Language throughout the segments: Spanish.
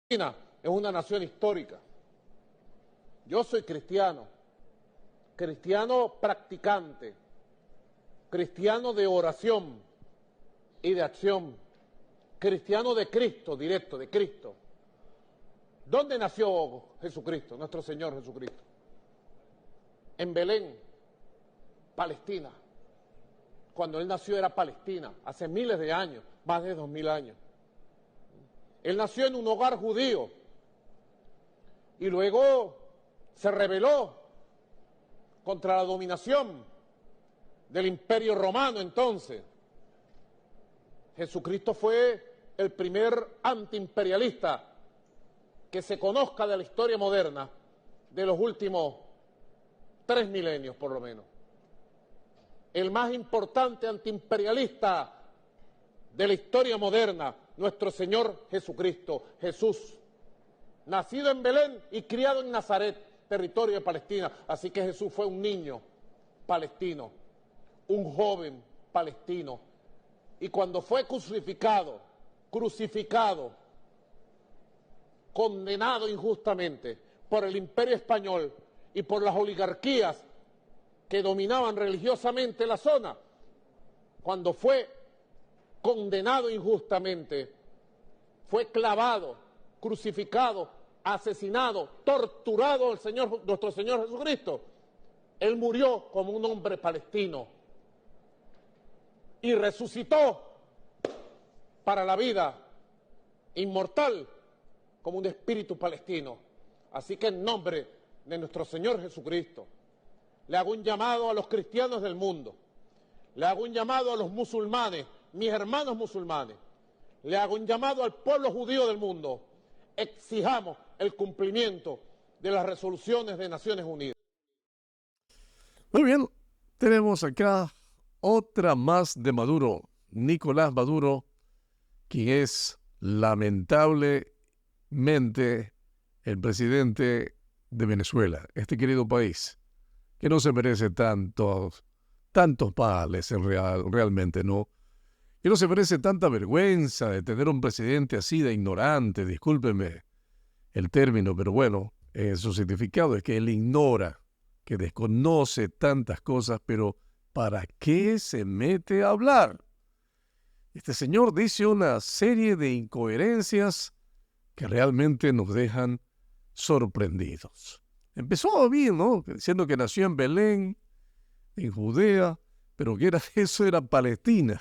Argentina es una nación histórica. Yo soy cristiano, cristiano practicante, cristiano de oración y de acción, cristiano de Cristo, directo, de Cristo. ¿Dónde nació Jesucristo, nuestro Señor Jesucristo? En Belén, Palestina. Cuando Él nació era Palestina, hace miles de años, más de 2000 años. Él nació en un hogar judío y luego se rebeló contra la dominación del Imperio Romano entonces. Jesucristo fue el primer antiimperialista que se conozca de la historia moderna de los últimos 3 milenios por lo menos. El más importante antiimperialista de la historia moderna, nuestro Señor Jesucristo, Jesús, nacido en Belén y criado en Nazaret, territorio de Palestina. Así que Jesús fue un niño palestino, un joven palestino. Y cuando fue crucificado, condenado injustamente por el Imperio Español y por las oligarquías que dominaban religiosamente la zona, cuando fue condenado injustamente, fue clavado, crucificado, asesinado, torturado nuestro Señor Jesucristo. Él murió como un hombre palestino y resucitó para la vida inmortal como un espíritu palestino. Así que en nombre de nuestro Señor Jesucristo, le hago un llamado a los cristianos del mundo, le hago un llamado a los musulmanes, mis hermanos musulmanes, le hago un llamado al pueblo judío del mundo. Exijamos el cumplimiento de las resoluciones de Naciones Unidas. Muy bien, tenemos acá otra más de Maduro, Nicolás Maduro, quien es lamentablemente el presidente de Venezuela, este querido país, que no se merece tantos males realmente, ¿no? Que no se merece tanta vergüenza de tener un presidente así de ignorante, discúlpeme el término, pero bueno, su significado es que él ignora, que desconoce tantas cosas, pero ¿para qué se mete a hablar? Este señor dice una serie de incoherencias que realmente nos dejan sorprendidos. Empezó bien, ¿no? Diciendo que nació en Belén, en Judea, pero que eso era Palestina.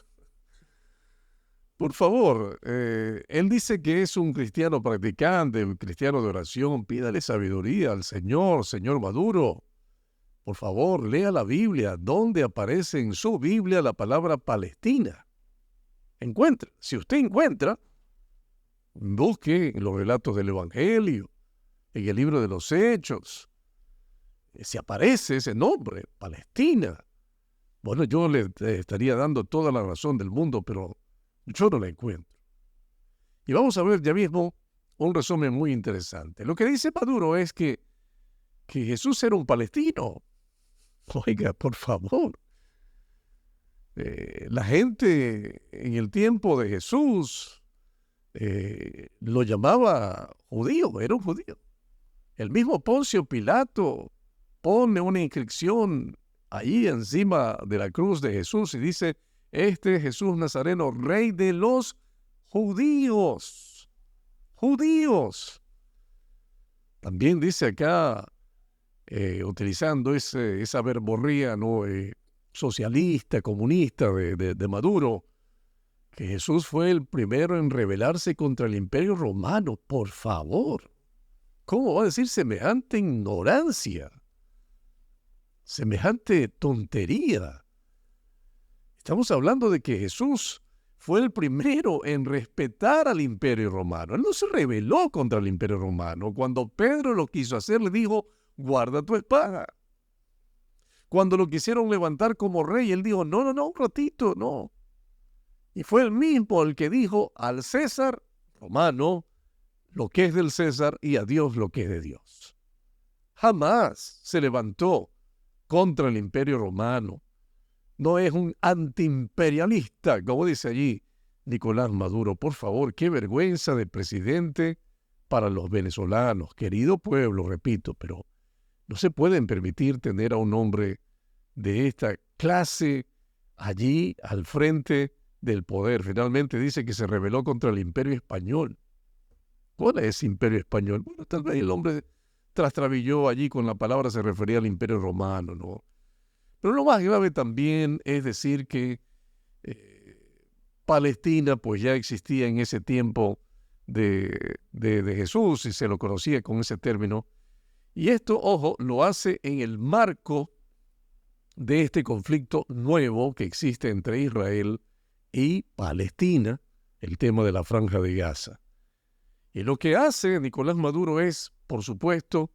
Por favor, él dice que es un cristiano practicante, un cristiano de oración. Pídale sabiduría al señor Maduro. Por favor, lea la Biblia. ¿Dónde aparece en su Biblia la palabra Palestina? Encuentra. Si usted encuentra, busque en los relatos del Evangelio, en el libro de los Hechos. Si aparece ese nombre, Palestina. Bueno, yo le estaría dando toda la razón del mundo, pero yo no la encuentro. Y vamos a ver ya mismo un resumen muy interesante. Lo que dice Maduro es que Jesús era un palestino. Oiga, por favor. La gente en el tiempo de Jesús lo llamaba judío, era un judío. El mismo Poncio Pilato pone una inscripción ahí encima de la cruz de Jesús y dice: este Jesús Nazareno, rey de los judíos. Judíos. También dice acá, utilizando esa verborrea, ¿no? Socialista, comunista de Maduro, que Jesús fue el primero en rebelarse contra el Imperio Romano. Por favor, ¿cómo va a decir semejante ignorancia? Semejante tontería. Estamos hablando de que Jesús fue el primero en respetar al Imperio Romano. Él no se rebeló contra el Imperio Romano. Cuando Pedro lo quiso hacer, le dijo: guarda tu espada. Cuando lo quisieron levantar como rey, él dijo: no, un ratito, no. Y fue él mismo el que dijo al César romano lo que es del César y a Dios lo que es de Dios. Jamás se levantó contra el Imperio Romano. No es un antiimperialista, como dice allí Nicolás Maduro. Por favor, qué vergüenza de presidente para los venezolanos. Querido pueblo, repito, pero no se pueden permitir tener a un hombre de esta clase allí al frente del poder. Finalmente dice que se rebeló contra el Imperio Español. ¿Cuál es ese Imperio Español? Bueno, tal vez el hombre trastrabilló allí con la palabra, se refería al Imperio Romano, ¿no? Pero lo más grave también es decir que Palestina pues ya existía en ese tiempo de Jesús y se lo conocía con ese término. Y esto, ojo, lo hace en el marco de este conflicto nuevo que existe entre Israel y Palestina, el tema de la Franja de Gaza. Y lo que hace Nicolás Maduro es, por supuesto,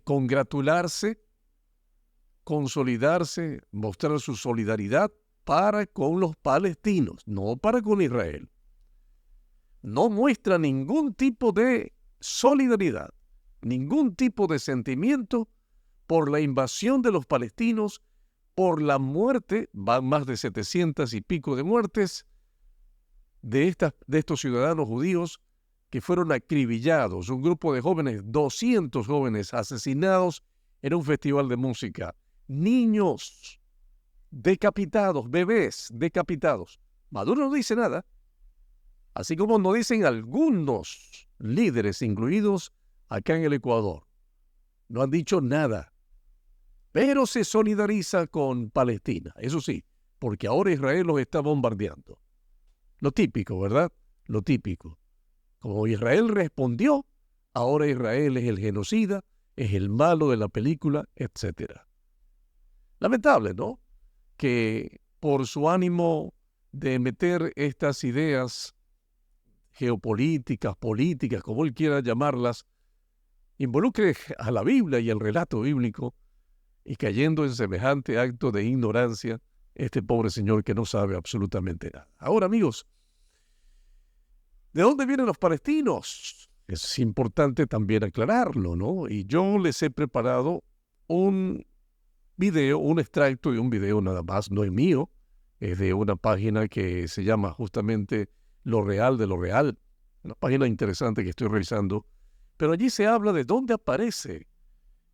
congratularse, consolidarse, mostrar su solidaridad para con los palestinos, no para con Israel. No muestra ningún tipo de solidaridad, ningún tipo de sentimiento por la invasión de los palestinos, por la muerte, van más de 700 y pico de muertes de estos ciudadanos judíos que fueron acribillados, un grupo de jóvenes, 200 jóvenes asesinados en un festival de música, niños decapitados, bebés decapitados. Maduro no dice nada, así como no dicen algunos líderes, incluidos acá en el Ecuador. No han dicho nada, pero se solidariza con Palestina, eso sí, porque ahora Israel los está bombardeando. Lo típico, ¿verdad? Lo típico. Como Israel respondió, ahora Israel es el genocida, es el malo de la película, etc. Lamentable, ¿no? Que por su ánimo de meter estas ideas geopolíticas, políticas, como él quiera llamarlas, involucre a la Biblia y el relato bíblico y cayendo en semejante acto de ignorancia, este pobre señor que no sabe absolutamente nada. Ahora, amigos, ¿de dónde vienen los palestinos? Es importante también aclararlo, ¿no? Y yo les he preparado un video, un extracto de un video nada más, no es mío, es de una página que se llama justamente Lo Real de lo Real, una página interesante que estoy revisando, pero allí se habla de dónde aparece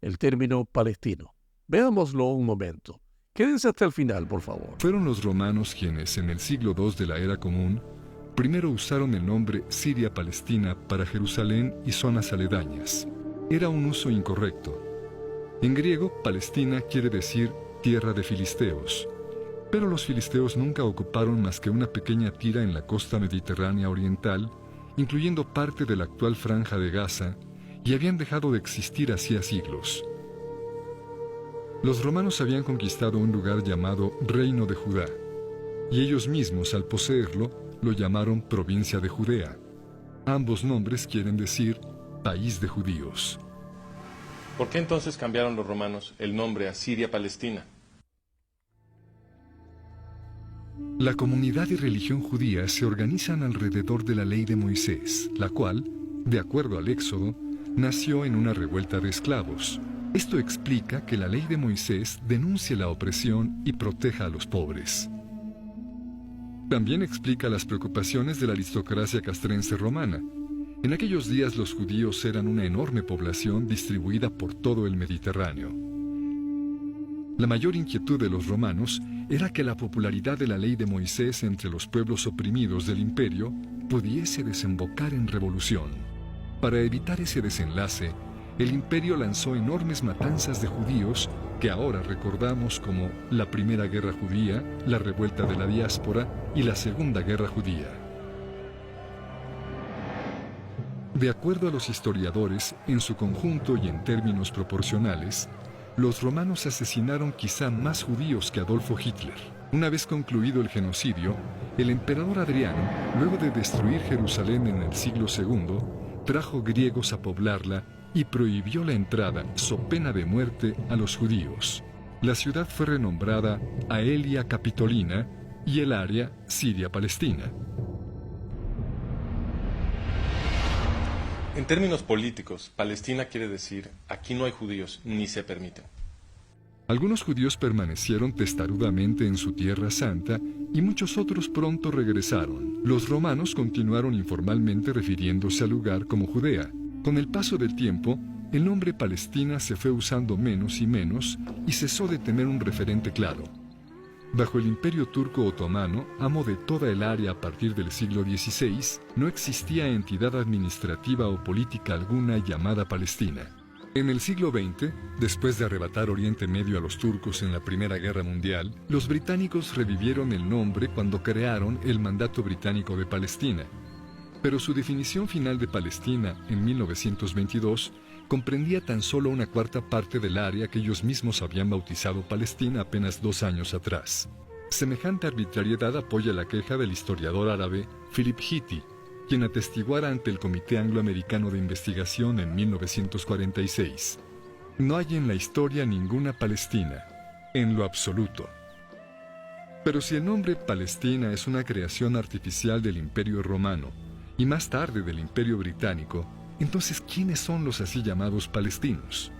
el término palestino. Veámoslo un momento. Quédense hasta el final, por favor. Fueron los romanos quienes, en el siglo II de la Era Común, primero usaron el nombre Siria-Palestina para Jerusalén y zonas aledañas. Era un uso incorrecto. En griego, Palestina quiere decir tierra de filisteos, pero los filisteos nunca ocuparon más que una pequeña tira en la costa mediterránea oriental, incluyendo parte de la actual Franja de Gaza, y habían dejado de existir hacía siglos. Los romanos habían conquistado un lugar llamado Reino de Judá, y ellos mismos, al poseerlo, lo llamaron Provincia de Judea. Ambos nombres quieren decir País de Judíos. ¿Por qué entonces cambiaron los romanos el nombre a Siria-Palestina? La comunidad y religión judía se organizan alrededor de la ley de Moisés, la cual, de acuerdo al Éxodo, nació en una revuelta de esclavos. Esto explica que la ley de Moisés denuncie la opresión y proteja a los pobres. También explica las preocupaciones de la aristocracia castrense romana. En aquellos días los judíos eran una enorme población distribuida por todo el Mediterráneo. La mayor inquietud de los romanos era que la popularidad de la ley de Moisés entre los pueblos oprimidos del imperio pudiese desembocar en revolución. Para evitar ese desenlace, el imperio lanzó enormes matanzas de judíos que ahora recordamos como la Primera Guerra Judía, la Revuelta de la Diáspora y la Segunda Guerra Judía. De acuerdo a los historiadores, en su conjunto y en términos proporcionales, los romanos asesinaron quizá más judíos que Adolfo Hitler. Una vez concluido el genocidio, el emperador Adriano, luego de destruir Jerusalén en el siglo II, trajo griegos a poblarla y prohibió la entrada, so pena de muerte, a los judíos. La ciudad fue renombrada Aelia Capitolina y el área Siria-Palestina. En términos políticos, Palestina quiere decir aquí no hay judíos ni se permiten. Algunos judíos permanecieron testarudamente en su tierra santa y muchos otros pronto regresaron. Los romanos continuaron informalmente refiriéndose al lugar como Judea. Con el paso del tiempo, el nombre Palestina se fue usando menos y menos y cesó de tener un referente claro. Bajo el Imperio Turco Otomano, amo de toda el área a partir del siglo XVI, no existía entidad administrativa o política alguna llamada Palestina. En el siglo XX, después de arrebatar Oriente Medio a los turcos en la Primera Guerra Mundial, los británicos revivieron el nombre cuando crearon el Mandato Británico de Palestina. Pero su definición final de Palestina, en 1922, comprendía tan solo una cuarta parte del área que ellos mismos habían bautizado Palestina apenas 2 años atrás. Semejante arbitrariedad apoya la queja del historiador árabe Philip Hitti, quien atestiguara ante el Comité Angloamericano de Investigación en 1946. No hay en la historia ninguna Palestina, en lo absoluto. Pero si el nombre Palestina es una creación artificial del Imperio Romano, y más tarde del Imperio Británico, entonces, ¿quiénes son los así llamados palestinos?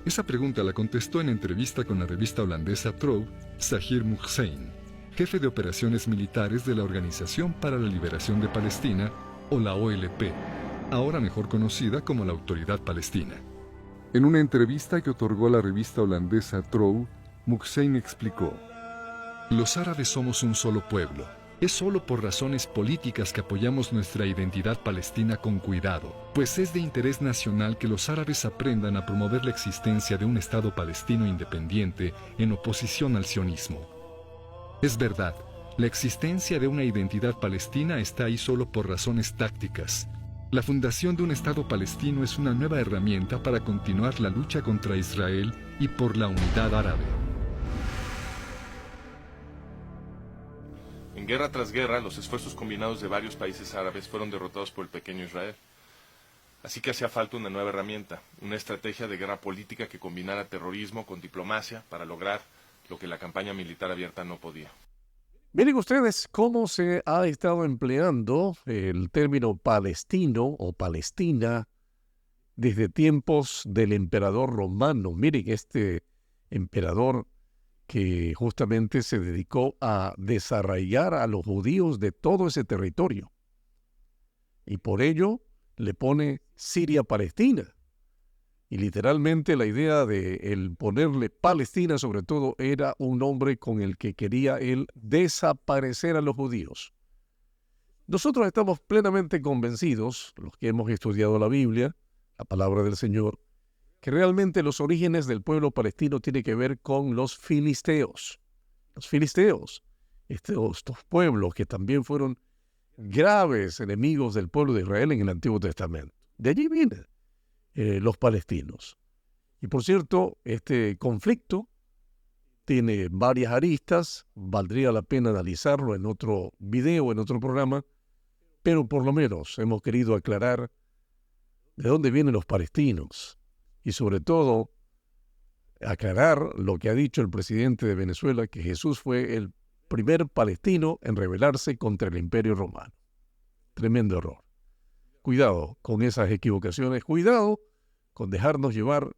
Esa pregunta la contestó en entrevista con la revista holandesa Trouw, Zahir Muhseen, jefe de operaciones militares de la Organización para la Liberación de Palestina, o la OLP, ahora mejor conocida como la Autoridad Palestina. En una entrevista que otorgó a la revista holandesa Trouw, Muhseen explicó: "Los árabes somos un solo pueblo. Es solo por razones políticas que apoyamos nuestra identidad palestina con cuidado, pues es de interés nacional que los árabes aprendan a promover la existencia de un Estado palestino independiente en oposición al sionismo. Es verdad, la existencia de una identidad palestina está ahí solo por razones tácticas. La fundación de un Estado palestino es una nueva herramienta para continuar la lucha contra Israel y por la unidad árabe". En guerra tras guerra, los esfuerzos combinados de varios países árabes fueron derrotados por el pequeño Israel. Así que hacía falta una nueva herramienta, una estrategia de guerra política que combinara terrorismo con diplomacia para lograr lo que la campaña militar abierta no podía. Miren ustedes cómo se ha estado empleando el término palestino o Palestina desde tiempos del emperador romano. Miren, este emperador que justamente se dedicó a desarraigar a los judíos de todo ese territorio. Y por ello le pone Siria-Palestina. Y literalmente la idea de el ponerle Palestina sobre todo era un nombre con el que quería él desaparecer a los judíos. Nosotros estamos plenamente convencidos, los que hemos estudiado la Biblia, la palabra del Señor, que realmente los orígenes del pueblo palestino tienen que ver con los filisteos. Los filisteos, estos pueblos que también fueron graves enemigos del pueblo de Israel en el Antiguo Testamento. De allí vienen los palestinos. Y por cierto, este conflicto tiene varias aristas, valdría la pena analizarlo en otro video, en otro programa, pero por lo menos hemos querido aclarar de dónde vienen los palestinos. Y sobre todo, aclarar lo que ha dicho el presidente de Venezuela, que Jesús fue el primer palestino en rebelarse contra el Imperio Romano. Tremendo error. Cuidado con esas equivocaciones, cuidado con dejarnos llevar.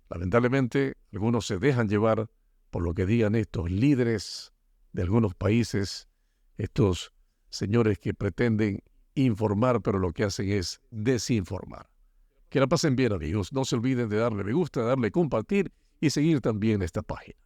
Lamentablemente, algunos se dejan llevar por lo que digan estos líderes de algunos países, estos señores que pretenden informar, pero lo que hacen es desinformar. Que la pasen bien, amigos. No se olviden de darle me gusta, darle compartir y seguir también esta página.